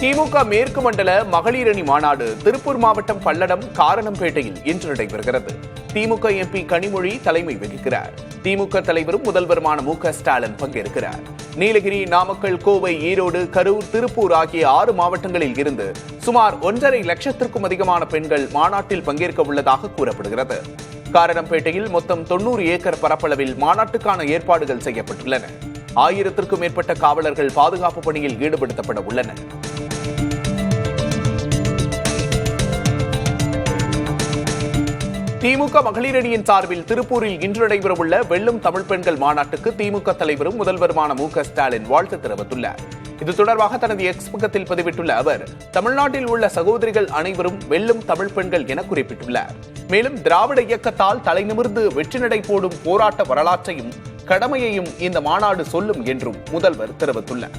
திமுக மேற்கு மண்டல மகளிர் அணி மாநாடு திருப்பூர் மாவட்டம் பல்லடம் காரணம்பேட்டையில் இன்று நடைபெறுகிறது. திமுக எம்பி கனிமொழி தலைமை வகிக்கிறார். திமுக தலைவரும் முதல்வருமான மு.க.ஸ்டாலின் பங்கேற்கிறார். நீலகிரி, நாமக்கல், கோவை, ஈரோடு, கரூர், திருப்பூர் ஆகிய 6 மாவட்டங்களில் இருந்து சுமார் 1.5 லட்சத்திற்கும் அதிகமான பெண்கள் மாநாட்டில் பங்கேற்க உள்ளதாக கூறப்படுகிறது. காரணம்பேட்டையில் மொத்தம் 90 ஏக்கர் பரப்பளவில் மாநாட்டுக்கான ஏற்பாடுகள் செய்யப்பட்டுள்ளன. 1000த்திற்கும் மேற்பட்ட காவலர்கள் பாதுகாப்பு பணியில் ஈடுபடுத்தப்பட உள்ளனர். திமுக மகளிர் அணியின் சார்பில் திருப்பூரில் இன்று நடைபெறவுள்ள வெல்லும் தமிழ் பெண்கள் மாநாட்டுக்கு திமுக தலைவரும் முதல்வருமான மு.க.ஸ்டாலின் வாழ்த்து தெரிவித்துள்ளார். இது தொடர்பாக தனது எக்ஸ் பக்கத்தில் பதிவிட்டுள்ள அவர், தமிழ்நாட்டில் உள்ள சகோதரிகள் அனைவரும் வெல்லும் தமிழ் பெண்கள் என குறிப்பிட்டுள்ளார். மேலும் திராவிட இயக்கத்தால் தலைநிமிர்ந்து வெற்றி நடை போடும் போராட்ட வரலாற்றையும் கடமையையும் இந்த மாநாடு சொல்லும் என்றும் முதல்வர் தெரிவித்துள்ளார்.